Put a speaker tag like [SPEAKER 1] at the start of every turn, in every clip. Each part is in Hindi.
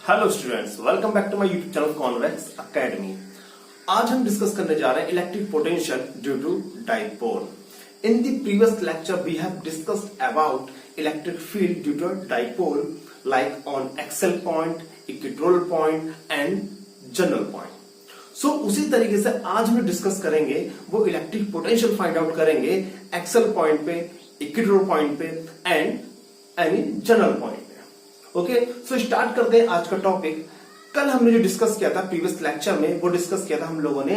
[SPEAKER 1] Hello students, welcome back to my YouTube channel Convex Academy. आज हम डिस्कस करने जा रहे हैं electric potential due to dipole. In the previous lecture we have discussed about electric field due to dipole like on axial point, equatorial point and general point. So उसी तरीके से आज हम डिस्कस करेंगे वो इलेक्ट्रिक पोटेंशियल फाइंड आउट करेंगे एक्सेल पॉइंट पे, इक्वेटोरियल पॉइंट पे and any general point. Okay, so start करते हैं आज का टॉपिक। कल हमने जो डिस्कस किया था प्रीवियस लेक्चर में, वो डिस्कस किया था हम लोगों ने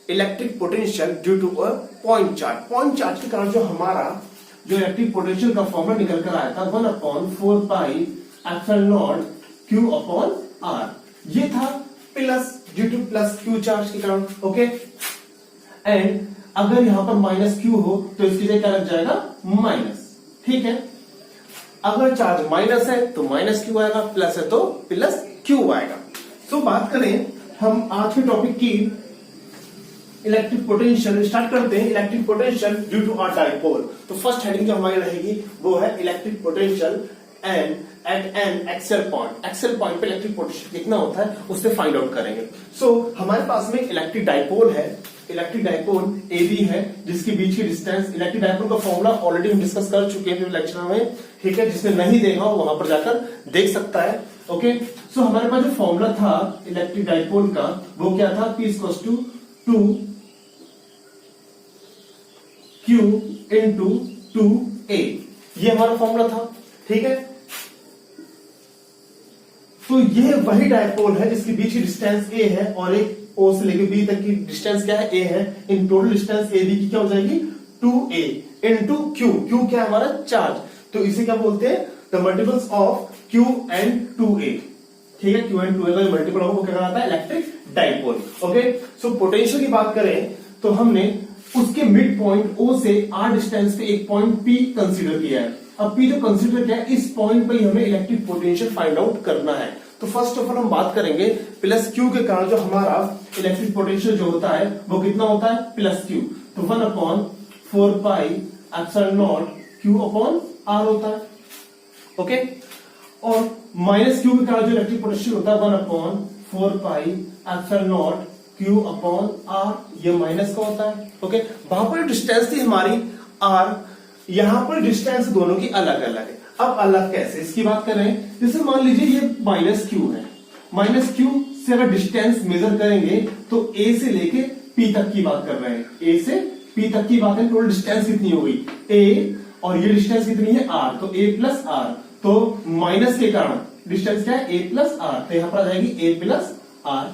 [SPEAKER 1] electric potential due to a point charge. Point charge के कारण जो हमारा जो इलेक्ट्रिक पोटेंशियल का फॉर्मूला निकल कर आया था 1/4 pi epsilon not Q upon R, ये था plus due to plus Q charge के कारण। ओके, एंड अगर यहां पर माइनस Q हो तो इसकी जगह क्या लग जाएगा माइनस। ठीक है, अगर चार्ज माइनस है तो माइनस क्यू आएगा, प्लस है तो प्लस क्यू आएगा। सो बात करें हम आज के टॉपिक की इलेक्ट्रिक पोटेंशियल, स्टार्ट करते हैं electric potential due to a dipole. तो फर्स्ट हेडिंग जो हमारी रहेगी वो है electric potential and at an axial point. Axial point पे इलेक्ट्रिक पोटेंशियल कितना होता है उससे फाइंड आउट करेंगे। सो हमारे पास में इलेक्ट्रिक डाइपोल है, इलेक्ट्रिक डाइपोल AB है जिसके बीच की डिस्टेंस। इलेक्ट्रिक डाइपोल का फॉर्मूला ऑलरेडी हम डिस्कस कर चुके हैं लेक्चर में, ठीक है, जिसने नहीं देखा हो वहां पर जाकर देख सकता है। ओके, सो हमारे पास जो फॉर्मूला था इलेक्ट्रिक डाइपोल का वो क्या था, P equals to 2Q into 2A, ये हमारा फॉर्मूला था। ठीक है, तो ये वही डाइपोल है जिसके बीच की डिस्टेंस A है और एक O से लेकर B तक की डिस्टेंस क्या है, A है। इन टोटल डिस्टेंस AB की क्या हो जाएगी 2A इंटू Q। Q क्या है हमारा चार्ज, तो इसे क्या बोलते हैं the multiples of Q and 2A। ठीक है, Q एंड 2A का जो मल्टीपल होगा वो क्या कहलाता है electric dipole. Okay, so potential की बात करें तो हमने उसके मिड पॉइंट O से R डिस्टेंस पे एक पॉइंट P कंसीडर किया है। अब P जो कंसीडर किया है इस पॉइंट पे ही हमें इलेक्ट्रिक पोटेंशियल फाइंड आउट करना है। तो फर्स्ट ऑफ ऑल हम बात करेंगे प्लस Q के कारण जो हमारा इलेक्ट्रिक पोटेंशियल जो होता है वो कितना होता है प्लस Q। तो 1/4 pi epsilon not Q upon R होता है। ओके, और माइनस Q के कारण जो इलेक्ट्रिक पोटेंशियल होता है 1/4 pi epsilon not Q upon R, ये माइनस का होता है। ओके, वहां पर डिस्टेंस थी हमारी R, यहां पर डिस्टेंस दोनों की अलग अलग है। अब अलग कैसे, इसकी बात करें, जैसे मान लीजिए ये माइनस Q है, माइनस Q से अगर डिस्टेंस मेजर करेंगे तो A से लेके P तक की बात कर रहे हैं, A से P तक की बात है। टोटल डिस्टेंस कितनी हो गई A, और ये डिस्टेंस कितनी है R, तो A प्लस R। तो माइनस के कारण डिस्टेंस क्या है A प्लस R, तो यहां पर आ जाएगी A प्लस R।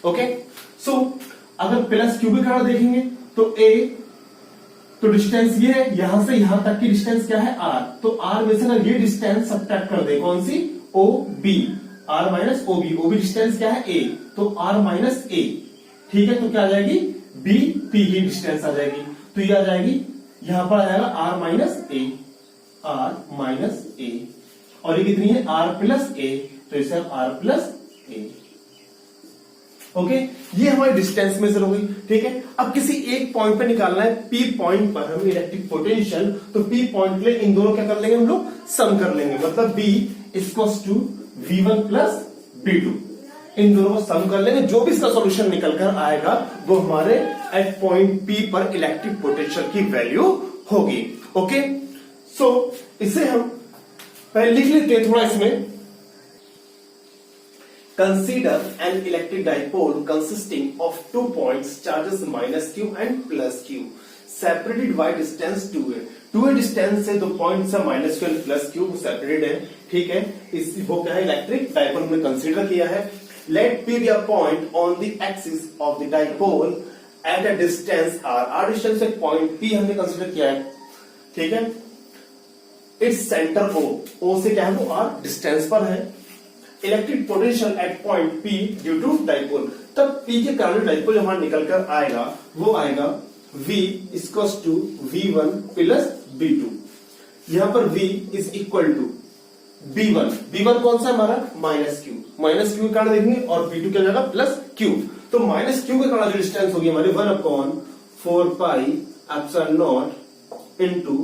[SPEAKER 1] ओके, सो अगर प्लस Q के कारण देखेंगे तो A, तो डिस्टेंस ये है, यहां से यहां तक की डिस्टेंस क्या है R, तो R में से अगर ये डिस्टेंस सब्ट्रैक्ट कर दे, कौन सी OB, R minus OB, OB distance क्या है A, तो R माइनस A। ठीक है, तो क्या आ जाएगी B P की डिस्टेंस आ जाएगी, तो ये आ जाएगी यहां पर आ जाएगा R minus A, R minus A, और ये कितनी है R प्लस A, तो इसे R प्लस A। ओके, ये हमारी डिस्टेंस मेजर हो गई। ठीक है, अब किसी एक पॉइंट पे निकालना है, P पॉइंट पर हमें इलेक्ट्रिक पोटेंशियल, तो P पॉइंट के लिए इन दोनों क्या कर लेंगे हम लोग सम कर लेंगे, मतलब B equals to V1 plus B2, इन दोनों को सम कर लेंगे। जो भी इसका सॉल्यूशन निकल कर आएगा वो हमारे एट पॉइंट P पर इलेक्ट्रिक पोटेंशियल की वैल्यू होगी। ओके, सो इसे हम पहले लिख लेते हैं थोड़ा इसमें। Consider an electric dipole consisting of 2 points, charges minus Q and plus Q, separated by distance 2a। 2a distance से दो पॉइंट से minus Q and plus Q separated है। ठीक है, इस वो क्या है इलेक्ट्रिक डाइपोल में कंसीडर किया है। Let P be a point on the axis of the dipole at a distance R। R distance से पॉइंट P हमने कंसीडर किया है। ठीक है, इट्स सेंटर O से क्या है वो R डिस्टेंस पर है। Electric potential at point P due to dipole, तब P के कारण डाइपोल हमारा निकल कर आएगा वो आएगा V equals to V1 plus B2। यहां पर V is equal to B1, B1 कौन सा हमारा माइनस Q, माइनस Q के कारण देखेंगे, और B2 क्या जाएगा प्लस Q। तो माइनस Q के कारण जो डिस्टेंस होगी हमारी 1/4 pi epsilon not into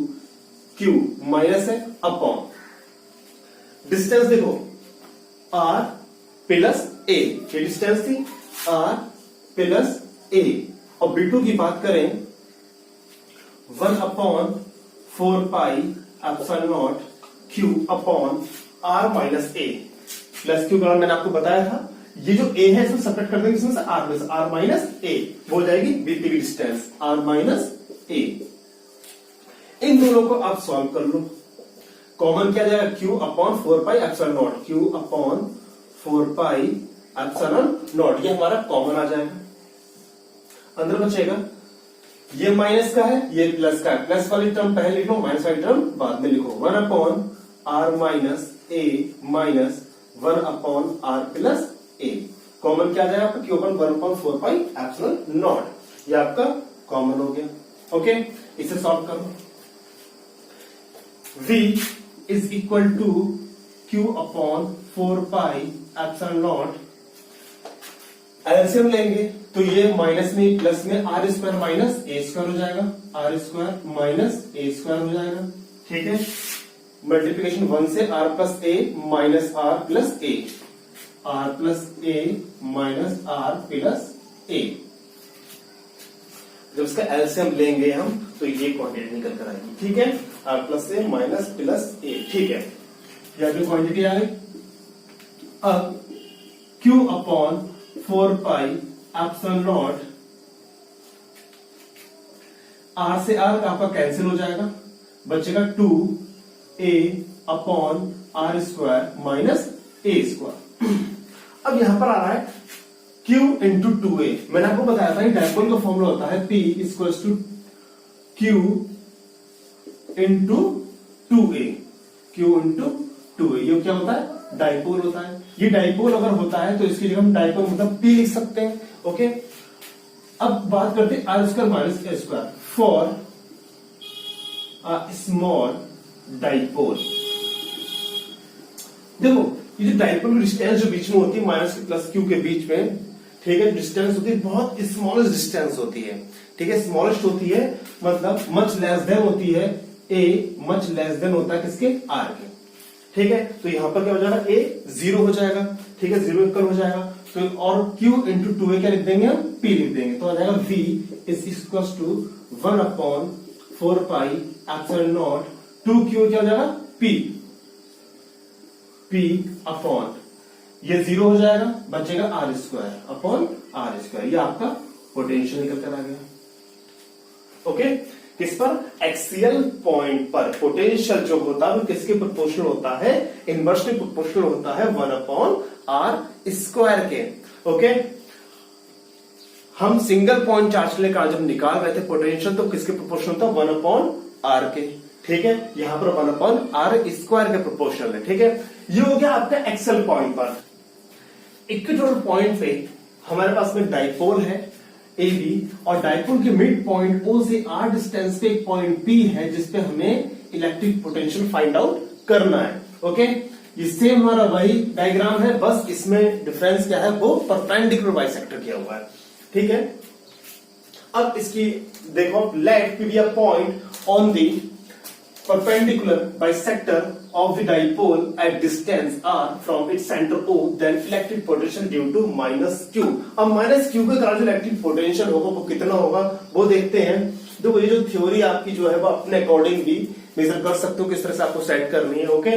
[SPEAKER 1] Q, minus है अपॉन डिस्टेंस देखो आर प्लस ए, ये डिस्टेंस थी आर प्लस ए। और B2 की बात करें 1/4 q अपॉन r माइनस ए। प्लस क्यू का मैंने आपको बताया था, ये जो a है इसमें सेपरेट कर देंगे, इसमें से r माइनस ए हो जाएगी बीती हुई डिस्टेंस r माइनस ए। इन दोनों को आप सॉल्व कर लो, कॉमन क्या जाएगा q अपॉन 4πε0, q अपॉन 4πε0, ये हमारा कॉमन आ जाएगा। अंदर बचेगा ये माइनस का है, ये प्लस का है, प्लस वाली टर्म पहले लिखो, माइनस वाली टर्म बाद में लिखो। 1/r माइनस ए माइनस 1/r प्लस ए। कॉमन क्या आ जाएगा आपका q अपॉन 1/4πε0, ये आपका कॉमन हो गया। ओके, इसे सॉल्व करो। v is equal to q upon 4πε0। LCM लेंगे तो ये माइनस में प्लस में R square minus A square हो जाएगा, R square minus A square हो जाएगा। ठीक है, मल्टीप्लीकेशन 1 से R plus A minus R plus A, R plus A minus R plus A. जब इसका एलसीएम लेंगे हम तो ये क्वांटिटी निकल कर आएगी। ठीक है, R plus A minus plus A. ठीक है, यह भी क्वांटिटी आ गई। अब q अपॉन 4πε0, r से r आपका कैंसिल हो जाएगा, बचेगा 2a upon R square minus A square. अब यहां पर आ रहा है q इंटू 2a। मैंने आपको बताया था डायपोल का फॉर्मूला होता है p equals to q into 2a, q into 2a। ये क्या होता है? डाइपोल होता है। ये डाइपोल अगर होता है तो इसकी जगह हम डाइपोल मतलब p लिख सकते हैं। ओके, अब बात करते हैं R square minus A square for a small dipole. देखो ये जो डाइपोल की डिस्टेंस जो बीच में होती है माइनस प्लस क्यू के बीच में, ठीक है, डिस्टेंस होती है बहुत स्मॉलेस्ट डिस्टेंस होती है। ठीक है, स्मॉलेस्ट होती है मतलब मच लेस देन होती है a, मच लेस देन होता है किसके? r के। ठीक है, तो यहां पर क्या हो जाएगा? a 0 हो जाएगा। ठीक है, 0 इक्वल हो जाएगा तो और q इंटू 2a क्या लिख देंगे हम? p लिख देंगे, तो आ जाएगा v is equal to 1/4πε0 2q क्या हो जाएगा? p अपॉन ये 0 हो जाएगा, बचेगा R square upon R square. ये आपका पोटेंशियल निकल कर आ गया। ओके, किस पर? एक्सियल पॉइंट पर पोटेंशियल जो होता है वो किसके प्रोपोर्शनल होता है? इनवर्सली प्रोपोर्शनल होता है 1/r स्क्वायर के। ओके, हम सिंगल पॉइंट चार्ज के लिए जब निकाल रहे थे पोटेंशियल तो किसके प्रोपोर्शनल था? 1/r के। ठीक है, यहां पर 1/r स्क्वायर के प्रोपोर्शनल है। ठीक है, ये हो गया आपका एक्सियल पॉइंट पर। इक्वेटोरियल पॉइंट पे हमारे पास में डाइपोल है ए बी, और डाइपोल के मिड पॉइंट ओ से आर डिस्टेंस पे एक पॉइंट पी है जिसपे हमें इलेक्ट्रिक पोटेंशियल फाइंड आउट करना है। ओके, ये सेम हमारा वही डायग्राम है, बस इसमें डिफरेंस क्या है? वो परपेंडिकुलर बाइसेक्टर किया हुआ है। ठीक है, अब इसकी देखो, let P B a point on the perpendicular bisector of the dipole at distance r from its center O, then electric potential due to minus q। अब माइनस क्यू के कारण जो इलेक्ट्रिक पोटेंशियल होगा वो कितना होगा वो देखते हैं। देखो ये जो थ्योरी आपकी जो है वो अपने अकॉर्डिंग भी मेजर कर सकते हो, किस तरह से आपको सेट करनी है। ओके,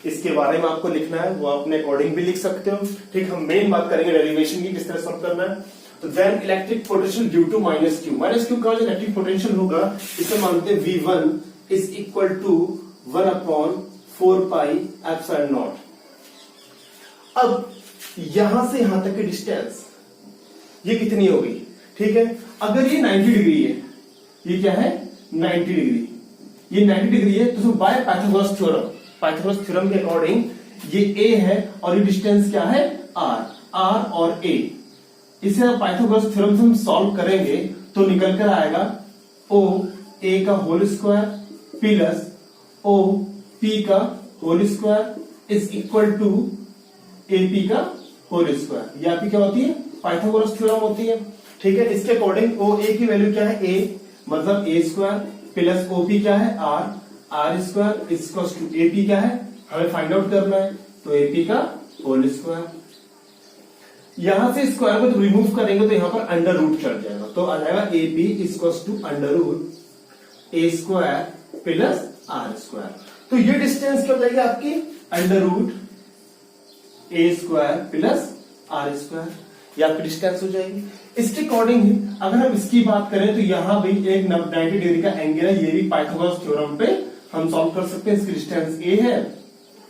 [SPEAKER 1] इसके बारे में आपको लिखना है, वो अपने अकॉर्डिंग भी लिख सकते हो। ठीक, हम मेन बात करेंगे डेरिवेशन की, किस तरह सॉल्व करना है। तो then electric potential due to minus Q का जो इलेक्ट्रिक पोटेंशियल होगा इसे मानते हैं V1 इज इक्वल टू 1/4πε0। अब यहां से यहां तक की डिस्टेंस ये कितनी होगी? ठीक है, अगर ये 90 डिग्री है, ये क्या है? 90 डिग्री, ये 90 डिग्री है तो बाय पाइथागोरस थ्योरम के अकॉर्डिंग ये a है और ये डिस्टेंस क्या है? r और a। इसे पाइथागोरस थ्योरम से हम सॉल्व करेंगे तो निकल कर आएगा o a का whole square plus O P का whole square is equal to A P का होल स्क्वायर। ये आपकी क्या होती है? पाइथागोरस थ्योरम होती है। ठीक है, इसके अकॉर्डिंग ओ ए की वैल्यू क्या है? ए मतलब A square plus O P क्या है? R square is equal to A P क्या है? हमें फाइंड आउट करना है, तो ए पी का होल स्क्वायर। यहां से स्क्वायर को तो रिमूव करेंगे तो यहां पर अंडर रूट चढ़ जाएगा, तो आ जाएगा A B equals to under root A square plus R square. तो ये डिस्टेंस क्या हो जाएगी आपकी, under root A square plus R square, ये आपकी डिस्टेंस हो जाएगी। इसके अकॉर्डिंग अगर हम इसकी बात करें तो यहां भी एक 90 डिग्री का एंगल है, ये भी पाइथागोरस थ्योरम पे हम सॉल्व कर सकते हैं। इसकी डिस्टेंस ए है,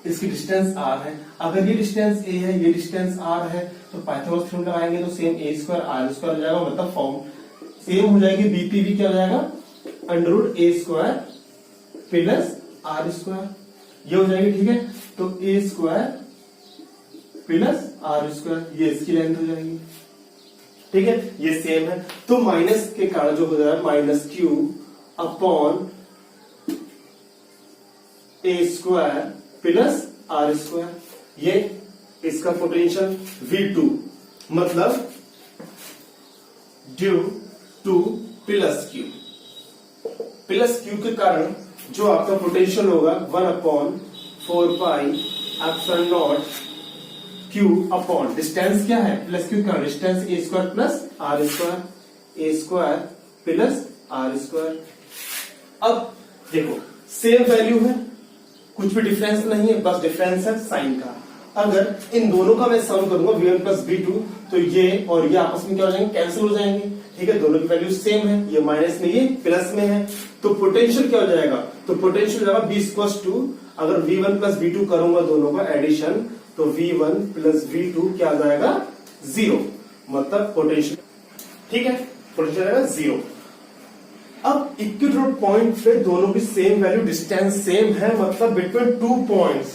[SPEAKER 1] इसकी डिस्टेंस आर है। अगर ये डिस्टेंस ए है, ये डिस्टेंस आर है, तो पाइथागोरस थ्योरम लगाएंगे तो same A square R square हो जाएगा, मतलब फॉर्म सेम हो जाएगी। बीपी भी क्या हो जाएगा, under root A square plus R square, ये हो जाएगी। ठीक है, तो A square plus R square, ये इसकी लेंथ हो जाएगी। ठीक है, ये सेम है, तो माइनस के कारण जो हो जाएगा minus Q upon A square plus R square, ये इसका पोटेंशियल V2, मतलब ड्यू टू प्लस क्यू के कारण जो आपका पोटेंशियल होगा 1/4πε0 क्यू अपॉन डिस्टेंस क्या है, प्लस क्यू का distance A square plus R square, A square plus R square. अब देखो सेम वैल्यू है, कुछ भी डिफरेंस नहीं है, बस डिफरेंस है साइन का। अगर इन दोनों का मैं सम करूंगा v1 प्लस v2, तो ये और ये आपस में क्या हो जाएंगे, कैंसिल हो जाएंगे। ठीक है, दोनों की वैल्यू सेम है, ये माइनस में ये प्लस में है, तो पोटेंशियल क्या हो जाएगा, तो पोटेंशियल हो जाएगा v2, अगर v1 प्लस v2 करूंगा दोनों का एडिशन, तो v1 प्लस v2 क्या आ जाएगा, 0, मतलब पोटेंशियल। ठीक है, पोटेंशियल आएगा 0। अब इक्विटोरियल पॉइंट पे दोनों की सेम वैल्यू, डिस्टेंस सेम है, मतलब between 2 points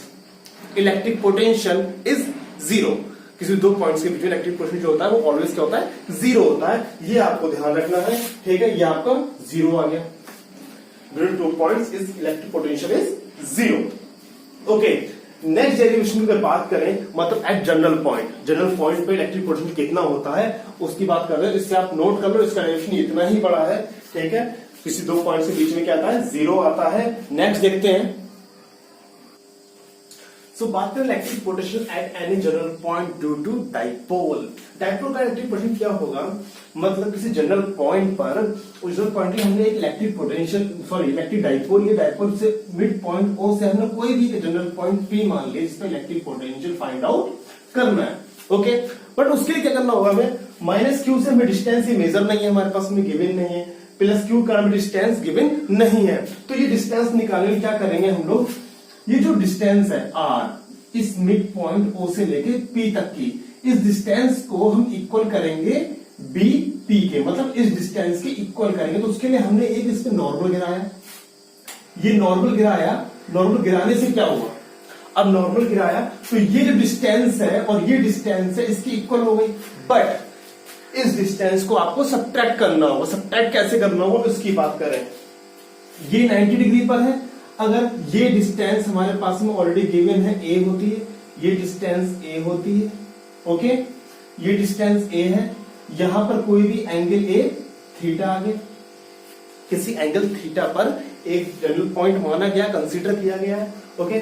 [SPEAKER 1] electric potential is 0। किसी दो पॉइंट्स के बीच में इलेक्ट्रिक पोटेंशियल जो होता है वो ऑलवेज क्या होता है, 0 होता है, ये आपको ध्यान रखना है। ठीक है, ये आपका 0 आ गया, between 2 points is electric potential is 0। Okay, next derivation की बात करें, मतलब एट जनरल पॉइंट पे इलेक्ट्रिक पोटेंशियल कितना होता है उसकी बात कर रहे हैं। इससे आप नोट कर लो, इसका डेरिवेशन इतना ही बड़ा है। ठीक है, किसी दो पॉइंट्स के बीच में क्या आता है, 0 आता है। नेक्स्ट देखते हैं, सो बात करें electric potential at any general point due to dipole. Dipole का इलेक्ट्रिक पोटेंशियल क्या होगा, मतलब किसी जनरल पॉइंट पर, उस जनरल पॉइंट में हमने एक इलेक्ट्रिक पोटेंशियल इलेक्ट्रिक डाइपोल, ये डाइपोल से मिड पॉइंट ओ से हमने कोई भी जनरल पॉइंट पी मान लिया, जिसमें इलेक्ट्रिक पोटेंशियल फाइंड आउट करना है। ओके, बट उसके लिए क्या करना होगा हमें, माइनस क्यू से हमें डिस्टेंस ही मेजर नहीं है हमारे पास में, गिवन नहीं है, प्लस क्यू का डिस्टेंस गिवन नहीं है, तो ये डिस्टेंस निकालने में क्या करेंगे हम लोग, ये जो डिस्टेंस है आर, इस मिड पॉइंट ओ से लेके पी तक की, इस डिस्टेंस को हम इक्वल करेंगे बी पी के, मतलब इस डिस्टेंस के इक्वल करेंगे। तो उसके लिए हमने एक इस पे नॉर्मल गिराया, ये नॉर्मल गिराया, नॉर्मल गिराने से क्या हुआ, अब नॉर्मल गिराया तो ये जो डिस्टेंस है और ये डिस्टेंस है इसकी इक्वल हो गई, बट इस डिस्टेंस को आपको सब्ट्रैक्ट करना होगा। सब्ट्रैक्ट कैसे करना होगा उसकी बात करें, ये 90 डिग्री पर है, अगर ये डिस्टेंस हमारे पास में ऑलरेडी गिवन है ए होती है, ये डिस्टेंस ए होती है। ओके, ये डिस्टेंस ए है, यहां पर कोई भी एंगल ए थीटा आ गया, किसी एंगल थीटा पर एक जनरल पॉइंट माना गया, कंसीडर किया गया है। ओके,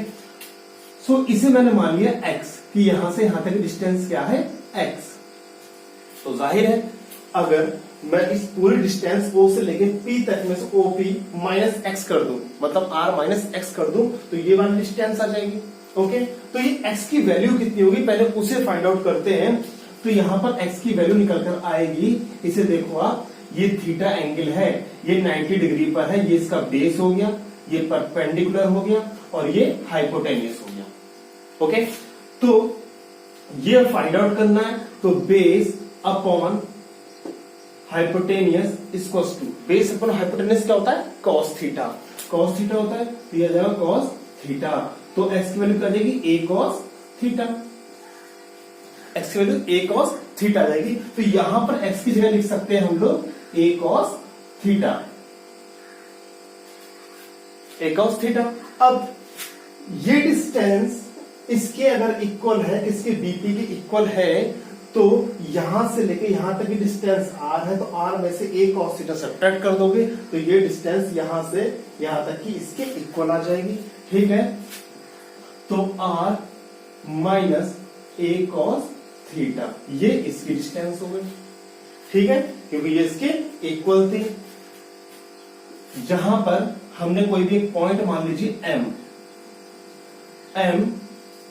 [SPEAKER 1] सो इसे मैंने मान लिया x, कि यहां से यहां तक डिस्टेंस क्या है, x। तो जाहिर है अगर मैं इस पूरी डिस्टेंस O से लेके P तक में से OP माइनस x कर दूं, मतलब R माइनस x कर दूं, तो ये वाली डिस्टेंस आ जाएगी। ओके, तो ये x की वैल्यू कितनी होगी पहले उसे फाइंड आउट करते हैं। तो यहां पर x की वैल्यू निकल कर आएगी, इसे देखो आप, ये थीटा एंगल है, ये 90 डिग्री पर है, ये इसका बेस हो गया, ये परपेंडिकुलर हो गया और ये हाइपोटेन्यूस हो गया। ओके, तो ये फाइंड आउट करना है, तो base upon hypotenuse equals to, base upon hypotenuse क्या होता है, कॉस थीटा। कॉस थीटा होता है, तो यह जाएगा कॉस थीटा, तो x की वैल्यू क्या जाएगी, a कॉस थीटा, x की वैल्यू a कॉस थीटा जाएगी। तो यहां पर x की जगह लिख सकते हैं हम लोग a cos theta, a cos theta. अब ये डिस्टेंस इसके अगर इक्वल है, इसके बीपी के इक्वल है, तो यहां से लेके यहां तक की डिस्टेंस r है, तो r में से a cos थीटा सब्ट्रैक्ट कर दोगे, तो ये डिस्टेंस यहां से यहां तक की इसके इक्वल आ जाएगी। ठीक है, तो r minus a cos theta, ये इसकी डिस्टेंस हो गई। ठीक है, क्योंकि ये इसके इक्वल थे। जहां पर हमने कोई भी एक पॉइंट मान लीजिए M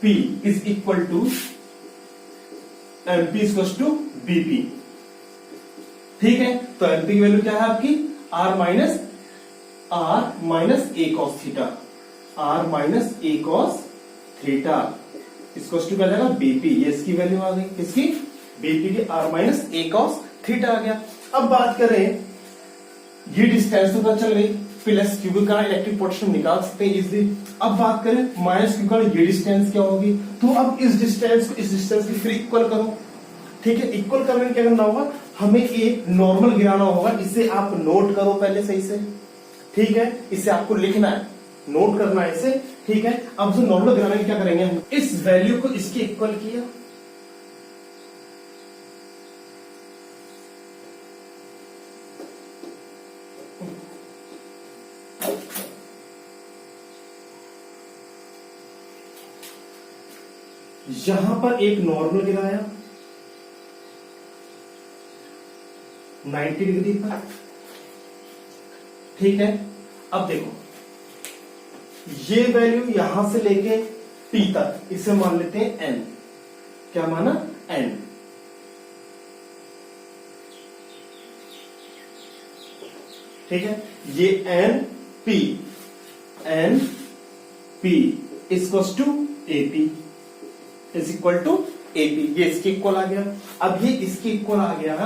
[SPEAKER 1] P is equal to M P is to BP. ठीक है, तो एमपी की वैल्यू क्या है आपकी R minus A cos theta, R minus A cos theta इसको क्या जाएगा बीपी। ये इसकी वैल्यू आ गई, किसकी बीपी की, R minus A cos theta आ गया। अब बात करें, ये डिस्टेंस तो पता चल गई, प्लस क्यू का इलेक्ट्रिक पोटेंशियल निकाल सकते हैं इजीली। अब बात करें माइनस क्यू का, ये डिस्टेंस क्या होगी, तो अब इस डिस्टेंस को इस डिस्टेंस की फिर इक्वल करो। ठीक है, इक्वल करने में क्या करना होगा, हमें एक नॉर्मल गिराना होगा। इसे आप नोट करो पहले सही से। ठीक है, इसे आपको लिखना है, नोट करना है इसे। ठीक है, अब जो नॉर्मल गिराने में क्या करेंगे, हम इस वैल्यू को इसके इक्वल किया, यहां पर एक नॉर्मल गिराया 90 डिग्री पर। ठीक है, अब देखो ये वैल्यू यहां से लेके P तक, इसे मान लेते हैं n। क्या माना, n। ठीक है, ये N P equals to AP is equal to AP, ये इसके इक्वल आ गया। अब ये इसके इक्वल आ गया,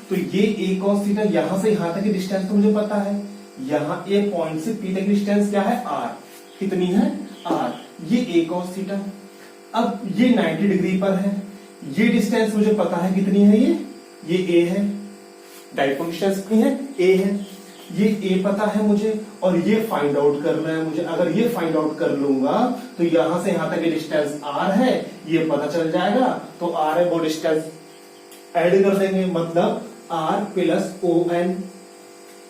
[SPEAKER 1] तो ये ए कॉस थीटा, यहां से यहां तक की डिस्टेंस तो मुझे पता है, यहां ए पॉइंट से पी तक की डिस्टेंस क्या है, आर। कितनी है, आर। ये ए कॉस थीटा। अब ये 90 डिग्री पर है, ये डिस्टेंस मुझे पता है कितनी है, ये ए है। डाइपोल डिस्टेंस कितनी है, ए है। ये ए पता है मुझे, और ये फाइंड आउट करना है मुझे। अगर ये फाइंड आउट कर लूंगा तो यहां से यहां तक की डिस्टेंस आर है, ये पता चल जाएगा। तो आर है, वो डिस्टेंस ऐड कर देंगे, मतलब R plus O N,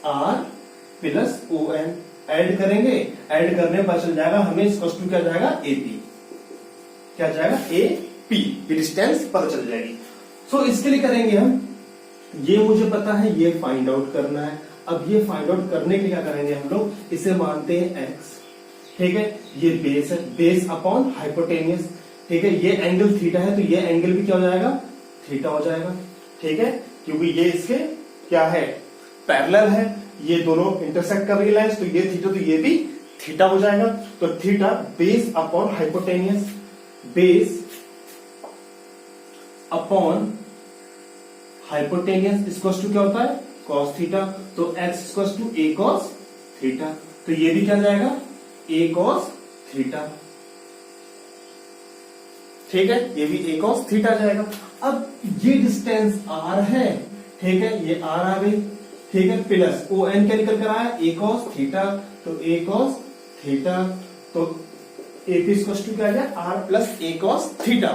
[SPEAKER 1] R plus O N add करेंगे। ऐड करने पर चल जाएगा हमें इक्वल टू क्या जाएगा, एपी। क्या जाएगा, ए पी, ये डिस्टेंस पता चल जाएगी। सो इसके लिए करेंगे हम, ये मुझे पता है, ये फाइंड आउट करना है। अब ये फाइंड आउट करने के लिए क्या करेंगे हम लोग, इसे मानते हैं एक्स। ठीक है, ये बेस है, बेस अपॉन हाइपोटेनियस। ठीक है, ये एंगल थीटा है, तो ये एंगल भी क्या हो जाएगा, थीटा हो जाएगा। ठीक है, क्योंकि ये इसके क्या है, पैरेलल है, ये दोनों इंटरसेक्ट कर रही लाइंस, तो ये थीटा, तो ये भी थीटा हो जाएगा। तो theta base upon hypotenuse, base upon hypotenuse equals to क्या होता है, cos थीटा। तो x equals to a cos theta, तो ये भी क्या जाएगा, a cos थीटा। ठीक है, ये भी a cos थीटा जाएगा। अब ये डिस्टेंस r है, ठीक है, ये r आ गई। ठीक है, प्लस ओ एन क्या निकल कर आया, a cos थीटा, तो a cos थीटा, तो a p इक्वल्स टू क्या आ गया, r plus a cos theta.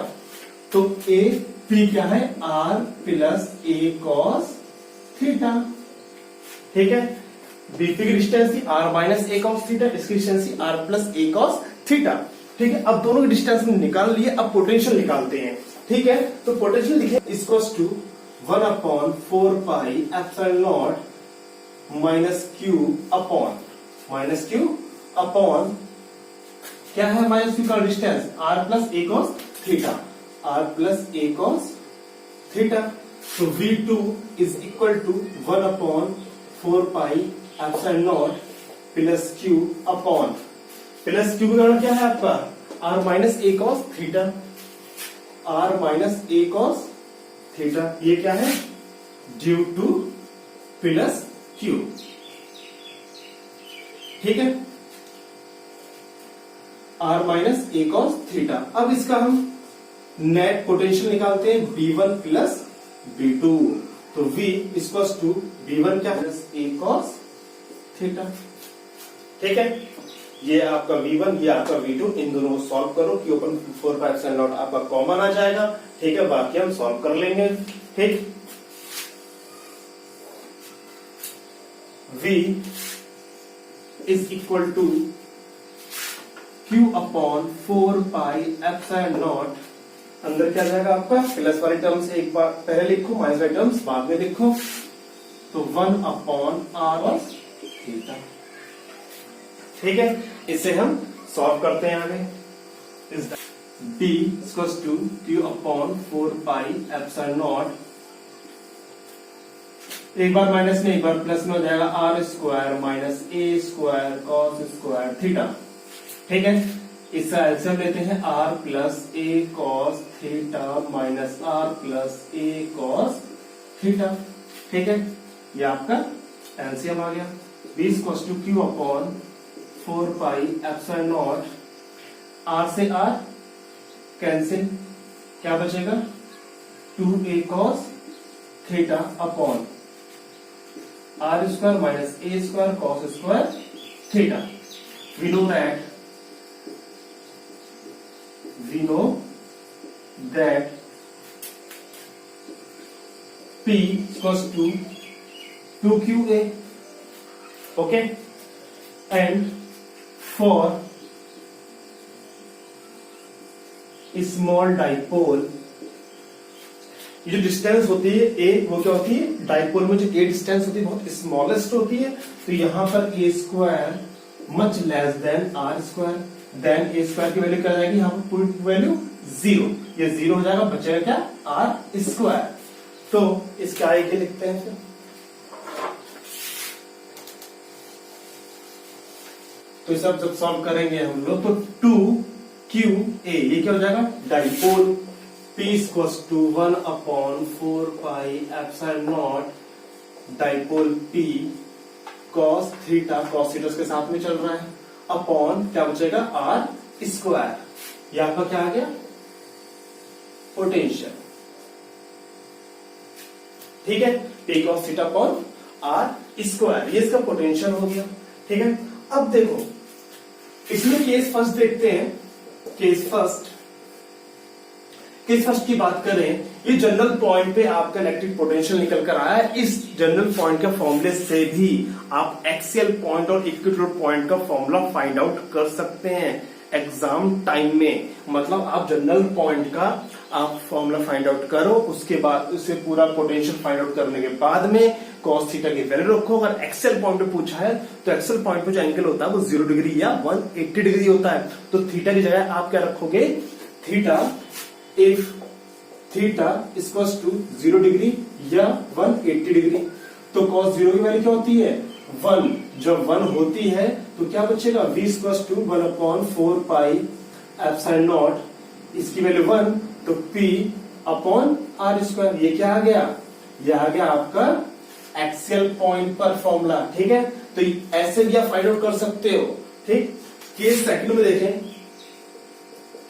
[SPEAKER 1] तो a p क्या है, r plus a cos theta. ठीक है, बीपी की डिस्टेंस थी R minus A cos theta, इसकी डिस्टेंस थी R plus A cos theta. ठीक है, अब दोनों की डिस्टेंस निकाल लिए, अब पोटेंशियल निकालते हैं। ठीक है, तो पोटेंशियल लिखे equals to 1 upon 4 pi epsilon naught minus Q upon क्या है, माइनस क्यू का distance R plus A cos theta, R plus A cos theta. तो V2 is equal to 1 upon 4 pi epsilon naught plus Q upon, plus Q का कारण क्या है आपका, R minus A cos theta, R minus A cos theta. ये क्या है, ड्यू टू प्लस क्यू। ठीक है, R minus A cos theta. अब इसका हम नेट पोटेंशियल निकालते हैं, V1 प्लस V2। तो V इक्वल्स टू V1 क्या है, ए कॉस थीटा। ठीक है, ये आपका V1, ये आपका V2, इन दोनों को सॉल्व करो कि ओपन 4 पाई एप्सिलॉन नॉट आपका कॉमन आ जाएगा। ठीक है, बाकी हम सॉल्व कर लेंगे। ठीक, V is equal to Q upon 4 pi epsilon naught अंदर क्या जाएगा आपका, प्लस वाली टर्म्स एक बार पहले लिखो, माइनस वाली टर्म्स बाद में लिखो, तो 1/r cos थीटा। ठीक है, इसे हम सॉल्व करते हैं आगे। इस b इक्वल्स टू q/4πε0, एक बार माइनस में एक बार प्लस में हो जाएगा r² minus a² cos square theta. ठीक है, इसका एलसीएम लेते हैं r plus a cos theta minus r plus a cos theta. ठीक है, ये आपका एलसीएम आ गया। b equals to q/4πε0, r से r कैंसिल, क्या बचेगा 2a cos theta upon r² minus a² cos square theta. We know that P equals to 2QA. Okay, and for small dipole, ये जो डिस्टेंस होती है ए, वो क्या होती है, डाइपोल में जो ए डिस्टेंस होती है बहुत स्मॉलेस्ट होती है, तो यहां पर a² much less than r², then a² की वैल्यू क्या आ जाएगी, यहाँ पर पूरी वैल्यू 0, ये 0 हो जाएगा, बचेगा क्या r²। तो इसके आगे लिखते हैं फिर, तो सब जब सॉल्व करेंगे हम लोग तो 2QA, ये क्या हो जाएगा, dipole P equals to 1/4πε0 dipole P cos theta, cos theta के साथ में चल रहा है, अपॉन क्या बचेगा r²। ये आपका क्या आ गया, पोटेंशियल। ठीक है, P cos theta upon r², ये इसका पोटेंशियल हो गया। ठीक है, अब देखो इसमें केस फर्स्ट देखते हैं। केस फर्स्ट की बात करें, ये जनरल पॉइंट पे आपका इलेक्ट्रिक पोटेंशियल निकल कर आया है। इस जनरल पॉइंट के फॉर्मूले से भी आप एक्सियल पॉइंट और इक्वेटोरियल पॉइंट का फॉर्मूला फाइंड आउट कर सकते हैं एग्जाम टाइम में। मतलब आप जनरल पॉइंट का आप फॉर्मूला फाइंड आउट करो, उसके बाद उससे पूरा पोटेंशियल फाइंड आउट करने के बाद में cos थीटा की वैल्यू रखो। अगर एक्सेल पॉइंट पे पूछा है तो एक्सेल पॉइंट पे जो एंगल होता है वो 0 डिग्री या 180 डिग्री होता है, तो थीटा की जगह आप क्या रखोगे, theta if theta equals to 0 degree या 180 डिग्री, तो cos 0 की वैल्यू क्या होती है, 1। जब 1 होती है तो क्या बचेगा, v इक्वल्स टू 1/4πε0, इसकी वैल्यू 1, तो p अपॉन r²। ये क्या आ गया, ये आ गया आपका एक्सियल पॉइंट पर फॉर्मूला। ठीक है, तो ऐसे भी आप फाइंड आउट कर सकते हो। ठीक, केस सेकंड में देखें,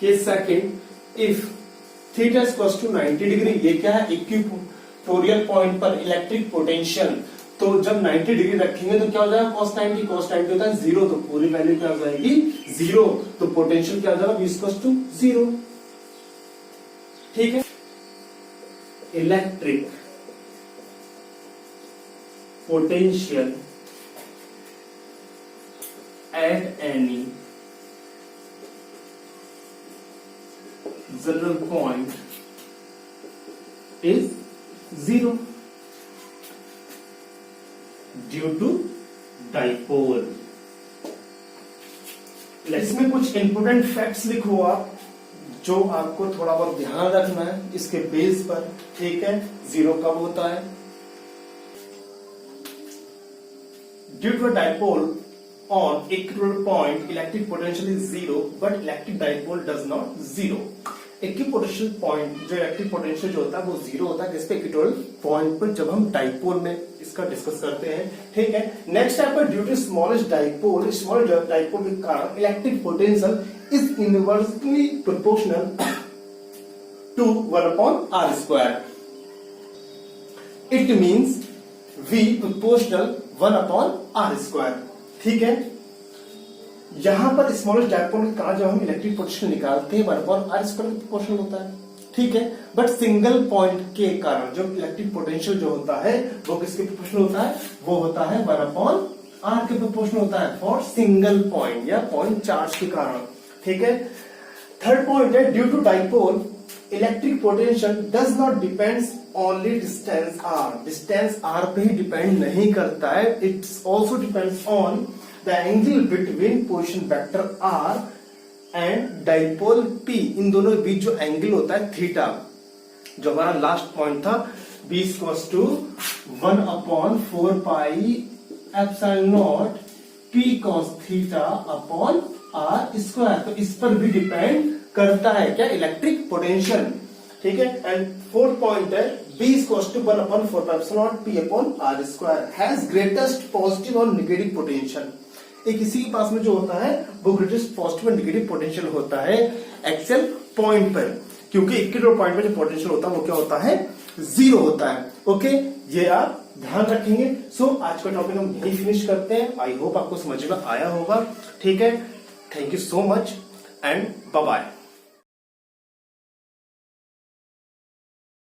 [SPEAKER 1] case second, if theta equals to 90 degree, ये क्या है, इक्वेटोरियल पॉइंट पर इलेक्ट्रिक पोटेंशियल। तो जब 90 डिग्री रखेंगे तो क्या हो जाएगा, cos 90 होता है 0, तो पूरी वैल्यू क्या हो जाएगी 0, तो पोटेंशियल क्या हो जाएगा, v इक्वल्स टू 0। ठीक है, electric potential at any general point is 0 due to dipole. इसमें कुछ इंपोर्टेंट फैक्ट्स लिखो आप, जो आपको थोड़ा बहुत ध्यान रखना है इसके बेस पर। ठीक है, 0 कब होता है, due to dipole on equatorial point electric potential is 0 but electric dipole does not 0। Equipotential point जो इलेक्ट्रिक पोटेंशियल जो होता है वो 0 होता है किस पे, इक्वेटोरियल पॉइंट पर, जब हम डाइपोल में इसका डिस्कस करते हैं। ठीक है, नेक्स्ट टाइप पर due to smallest dipole, small dipole के कारण electric potential is inversely proportional to 1/r²। It means v proportional 1/r²। ठीक है, यहां पर स्मॉलेस्ट डाइपोल के कारण जब हम इलेक्ट्रिक पोटेंशियल निकालते हैं 1/r² प्रोपोर्शनल होता है। ठीक है, बट सिंगल पॉइंट के कारण जो इलेक्ट्रिक पोटेंशियल जो होता है वो किसके प्रोपोर्शनल होता है, वो होता है 1/r के प्रोपोर्शनल होता है फॉर सिंगल पॉइंट या पॉइंट चार्ज के कारण। ठीक है, थर्ड पॉइंट है due to dipole electric potential does not depends only distance R, distance R पे ही डिपेंड नहीं करता है, it's also depends on the angle between position vector R and dipole P. इन दोनों के बीच जो एंगल होता है थीटा, जो हमारा लास्ट पॉइंट था, b equals to 1/4 pi epsilon naught p cos theta upon r square. तो इस पर भी डिपेंड करता है क्या, इलेक्ट्रिक पोटेंशियल। ठीक है, एंड फोर्थ पॉइंट है b equals to 1/4 pi epsilon naught p upon r square has greatest positive और नेगेटिव पोटेंशियल। एक इसी के पास में जो होता है वो ग्रेटेस्ट पॉजिटिव और नेगेटिव पोटेंशियल होता है एक्चुअल पॉइंट पर, क्योंकि इक्विटोरियल पॉइंट पर जो पोटेंशियल होता है वो क्या होता है, 0 होता है। ओके, ये आप ध्यान रखेंगे। सो आज का टॉपिक हम यही फिनिश करते हैं। आई होप आपको समझ में आया होगा। ठीक है, thank you so much and bye bye.